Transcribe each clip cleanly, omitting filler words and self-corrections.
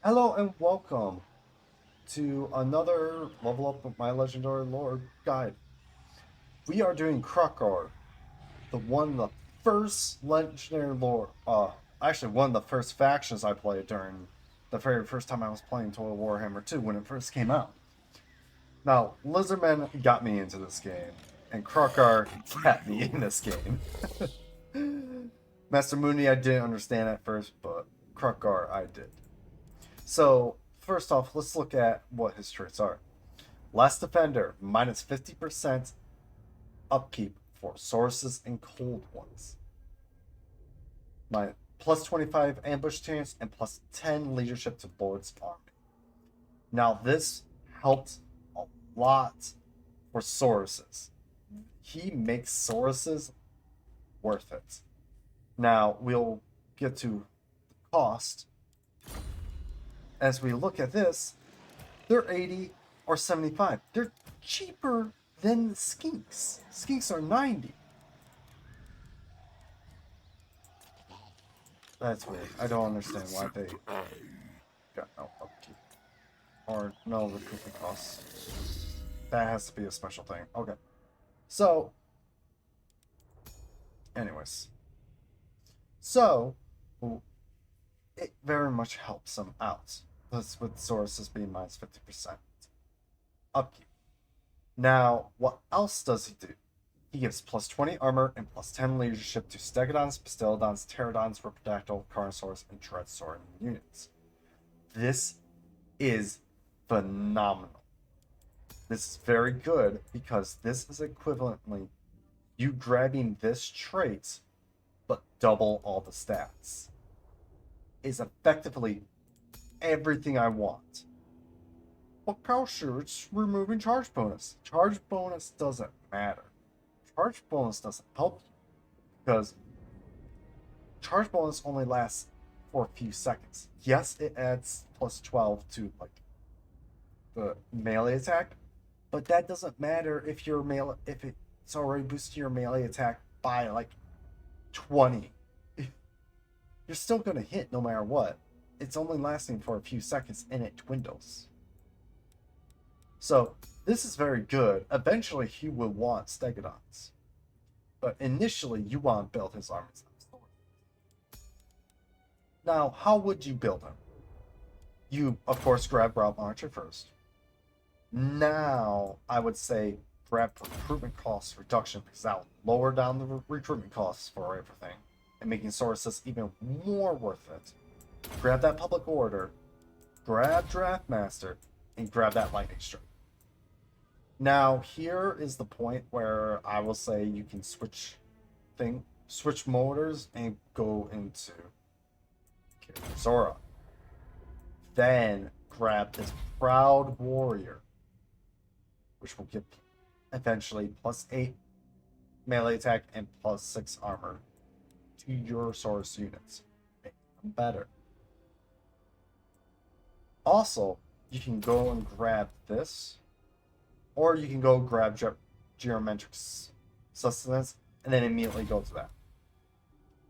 Hello and welcome to another Level Up with My Legendary Lord guide. We are doing Kroq Gar, the first legendary lord. Actually, one of the first factions I played during the very first time I was playing Total Warhammer 2 when it first came out. Now, Lizardman got me into this game, and Kroq Gar kept me in this game. Master Mooney, I didn't understand at first, but Kroq Gar I did. So, first off, let's look at what his traits are. Last Defender, minus 50% upkeep for sources and cold ones. My plus 25 ambush chance and plus 10 leadership to Lord's army. Now, this helped a lot for sources. He makes sources worth it. Now, we'll get to the cost. As we look at this, they're 80 or 75. They're cheaper than the skinks. Skinks are 90. That's weird. I don't understand why they got no upkeep. Or no recruitment costs. That has to be a special thing. Okay. So, anyways. So, it very much helps them out. This with sources being minus 50% upkeep. Now, what else does he do? He gives plus 20 armor and plus 10 leadership to Stegodons, Bastiladons, Pterodons, Riptodactyl, Carnosaurs, and Dreadsaur units. This is phenomenal. This is very good because this is equivalently you grabbing this trait but double all the stats. Is effectively everything I want. But Kalshu, it's removing charge bonus. Charge bonus doesn't matter. Charge bonus doesn't help you because charge bonus only lasts for a few seconds. Yes, it adds plus 12 to like the melee attack, but that doesn't matter if your melee if it's already boosted your melee attack by like 20. You're still gonna hit no matter what. It's only lasting for a few seconds and it dwindles. So this is very good. Eventually he will want Stegodons. But initially you want to build his armies. Now, how would you build him? You, of course, grab Route Marcher first. Now, I would say grab recruitment cost reduction because that will lower down the recruitment costs for everything and making sources even more worth it. Grab that public order, grab Draft Master, and grab that lightning strike. Now, here is the point where I will say you can switch motors and go into Zora. Then grab this Proud Warrior, which will give eventually plus 8 melee attack and plus 6 armor to your source units. Make them better. Also, you can go and grab this, or you can go grab Geometric Sustenance and then immediately go to that.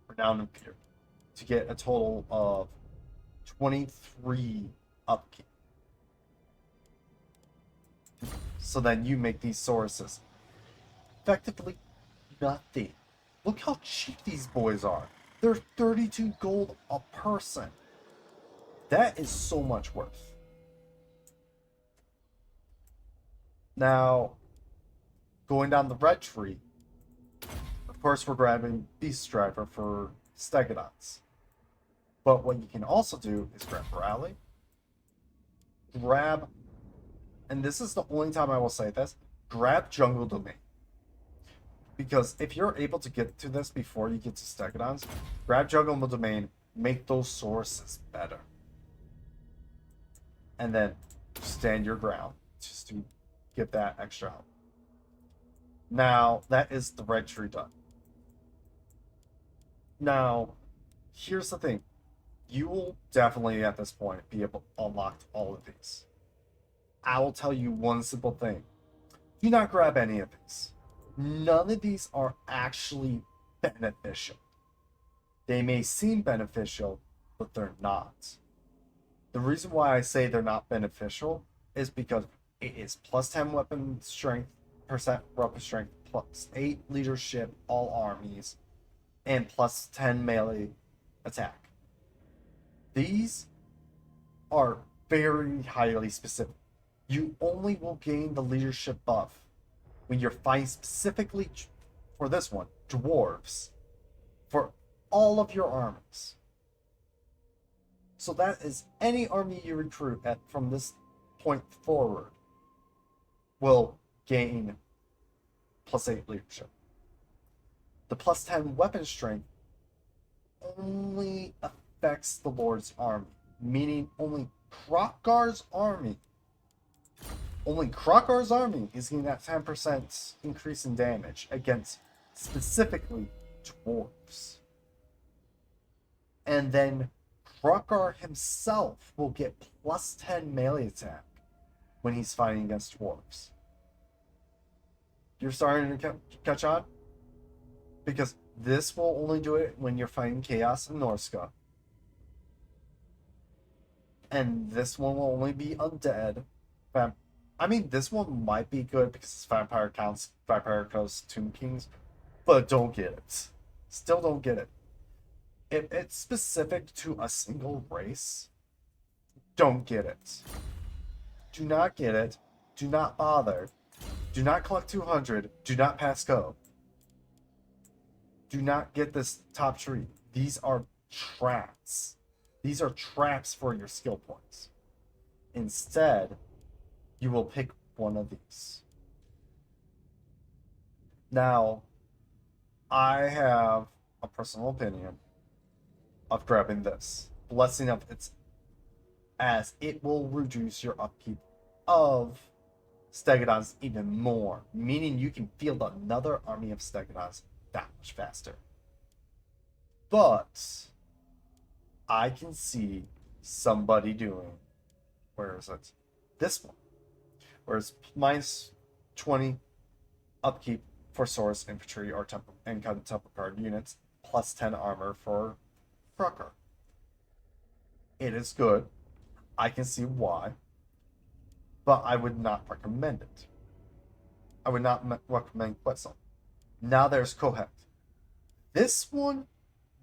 Renowned Peter to get a total of 23 upkeep. So then you make these sources effectively nothing. Look how cheap these boys are. They're 32 gold a person. That is so much worth. Now, going down the red tree, of course we're grabbing Beast Driver for Stegodons. But what you can also do is grab Rally, and this is the only time I will say this, grab Jungle Domain. Because if you're able to get to this before you get to Stegodons, grab Jungle Domain, make those sources better. And then stand your ground just to get that extra help. Now, that is the red tree done. Now, here's the thing. You will definitely at this point be able to unlock all of these. I will tell you one simple thing. Do not grab any of these. None of these are actually beneficial. They may seem beneficial, but they're not. The reason why I say they're not beneficial is because it is plus 10 weapon strength, percent weapon strength, plus 8 leadership, all armies, and plus 10 melee attack. These are very highly specific. You only will gain the leadership buff when you're fighting specifically for this one, dwarves, for all of your armies. So that is any army you recruit at from this point forward will gain plus 8 leadership. The plus 10 weapon strength only affects the Lord's army, meaning only Kroq Gar's army. Only Kroq Gar's army is getting that 10% increase in damage against specifically dwarves. And then Kroq Gar himself will get plus 10 melee attack when he's fighting against dwarves. You're starting to catch on? Because this will only do it when you're fighting Chaos and Norska. And this one will only be undead. I mean, this one might be good because it's Vampire Counts, Vampire Coast, Tomb Kings, but don't get it. Still don't get it. If it's specific to a single race, don't get it. Do not get it. Do not bother. Do not collect 200. Do not pass go. Do not get this top tree. These are traps. These are traps for your skill points. Instead, you will pick one of these. Now, I have a personal opinion of grabbing this. Blessing of its, as it will reduce your upkeep of Stegodons even more, meaning you can field another army of Stegodons that much faster. But I can see somebody doing, where is it? This one. Where it's minus 20 upkeep for Source Infantry or Temple Guard units, plus 10 armor for Kroq Gar. It is good. I can see why. But I would not recommend it. I would not recommend Quetzal. Now there's Kohet. This one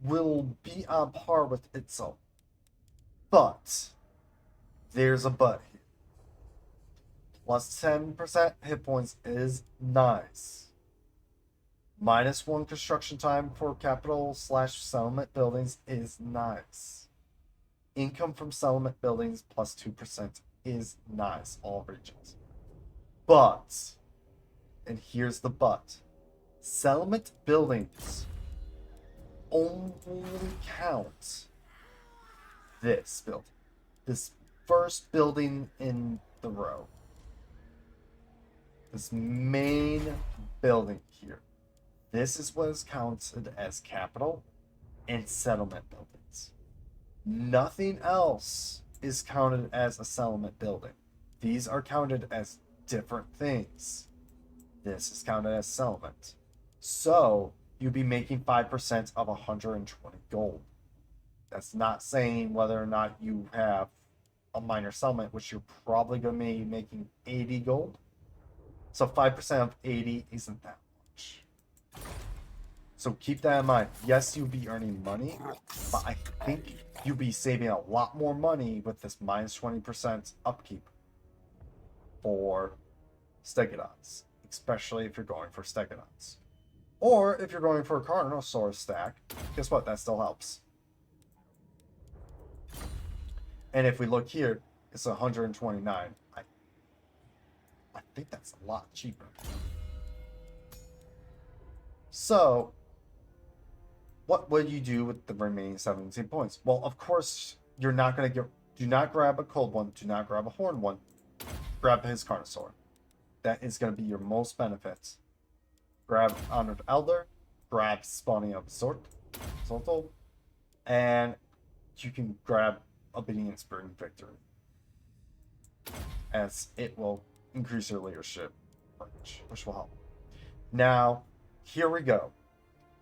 will be on par with Itzel. But there's a but here. Plus 10% hit points is nice. Minus 1 construction time for capital/settlement buildings is nice. Income from settlement buildings plus 2% is nice, all regions. But, and here's the but, settlement buildings only count this building. This first building in the row. This main building here. This is what is counted as capital and settlement buildings. Nothing else is counted as a settlement building. These are counted as different things. This is counted as settlement. So you'd be making 5% of 120 gold. That's not saying whether or not you have a minor settlement, which you're probably going to be making 80 gold. So 5% of 80 isn't that much. So keep that in mind. Yes, you'll be earning money, but I think you'll be saving a lot more money with this minus 20% upkeep for Stegodons, especially if you're going for Stegodons. Or if you're going for a Carnosaurus stack, guess what? That still helps. And if we look here, it's 129. I think that's a lot cheaper. So, what would you do with the remaining 17 points? Well, of course, you're not going to get... Do not grab a cold one. Do not grab a horned one. Grab his Carnosaur. That is going to be your most benefits. Grab Honored Elder. Grab Spawning of Zortal. And you can grab Obedience Burn Victory, as it will increase your leadership range, which will help. Now, here we go.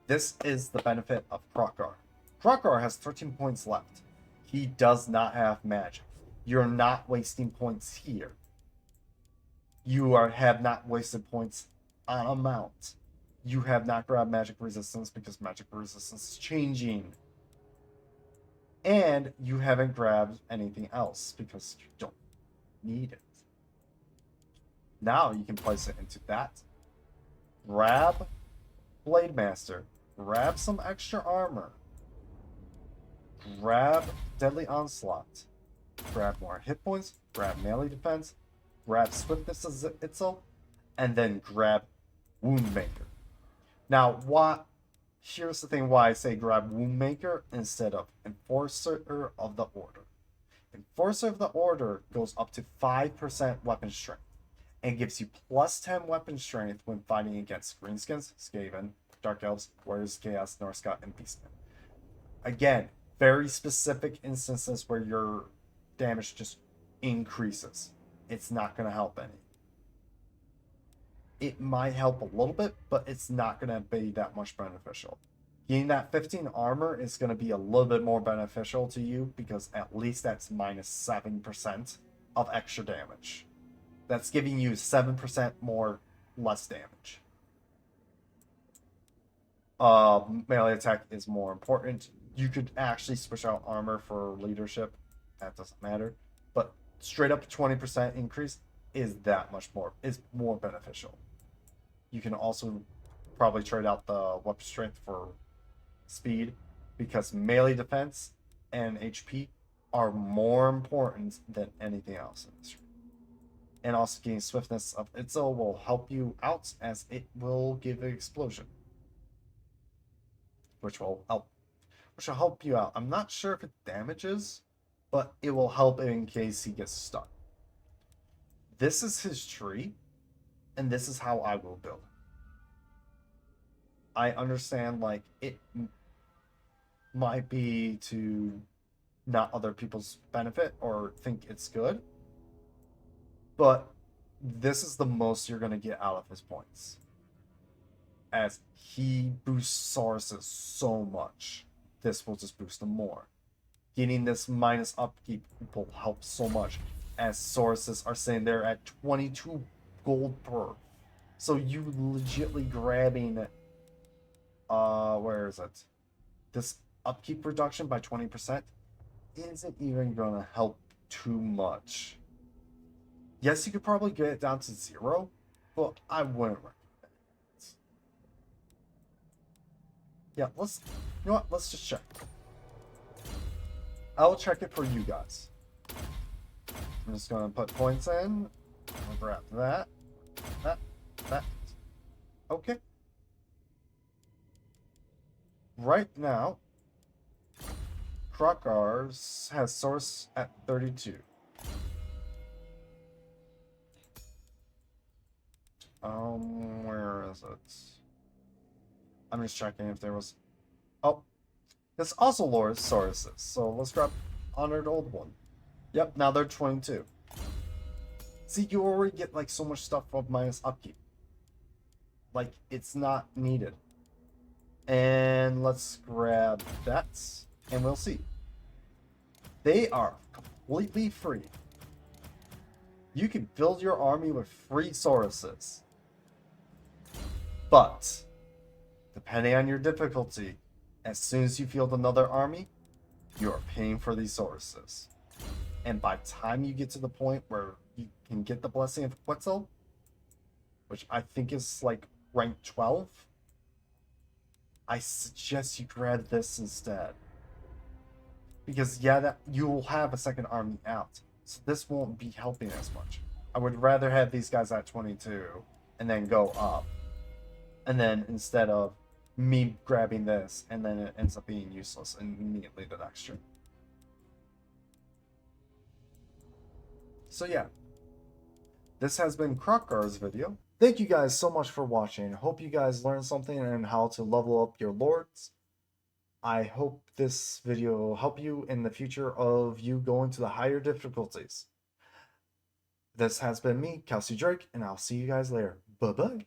This is the benefit of Kroq Gar. Kroq Gar has 13 points left. He does not have magic. You're not wasting points here. You have not wasted points on a mount. You have not grabbed magic resistance because magic resistance is changing. And you haven't grabbed anything else because you don't need it. Now you can place it into that. Grab Blade Master. Grab some extra armor. Grab Deadly Onslaught. Grab more hit points. Grab melee defense. Grab Swiftness as itself. And then grab Woundmaker. Now, here's the thing why I say grab Woundmaker instead of Enforcer of the Order. Enforcer of the Order goes up to 5% weapon strength and gives you plus 10 weapon strength when fighting against Greenskins, Skaven, Dark Elves, Warriors, Chaos, Northscout, and Beastmen. Again, very specific instances where your damage just increases. It's not going to help any. It might help a little bit, but it's not going to be that much beneficial. Getting that 15 armor is going to be a little bit more beneficial to you because at least that's minus 7% of extra damage. That's giving you 7% more less damage. Melee attack is more important. You could actually switch out armor for leadership. That doesn't matter. But straight up 20% increase is more beneficial. You can also probably trade out the weapon strength for speed because melee defense and HP are more important than anything else in this room. And also getting swiftness of itself will help you out as it will give an explosion. Which will help you out. I'm not sure if it damages, but it will help in case he gets stuck. This is his tree, and this is how I will build. I understand, like, it might be to not other people's benefit or think it's good, but this is the most you're going to get out of his points. As he boosts Sauruses so much, this will just boost them more. Getting this minus upkeep will help so much, as Sauruses are sitting there at 22 gold per. So you legitly grabbing, where is it? This upkeep reduction by 20% isn't even gonna help too much. Yes, you could probably get it down to 0, but I wouldn't recommend it. Yeah, you know what? Let's just check. I'll check it for you guys. I'm just gonna put points in. I'll grab that. Okay. Right now, Kroq Gar has source at 32. Where is it? I'm just checking if there was. Oh, this also lowers Sauruses, so let's grab Honored Old One. Yep, now they're 22. See, you already get like so much stuff from minus upkeep. Like, it's not needed. And let's grab that, and we'll see. They are completely free. You can build your army with free Sauruses. But, depending on your difficulty, as soon as you field another army, you are paying for these Sauruses. And by the time you get to the point where you can get the Blessing of Quetzal, which I think is like rank 12, I suggest you grab this instead. Because yeah, that you will have a second army out, so this won't be helping as much. I would rather have these guys at 22 and then go up. And then instead of me grabbing this and then it ends up being useless immediately the next turn. So yeah, this has been Kroq Gar's video. Thank you guys so much for watching. Hope you guys learned something on how to level up your lords. I hope this video will help you in the future of you going to the higher difficulties. This has been me, Kelsey Drake, and I'll see you guys later. Bye-bye.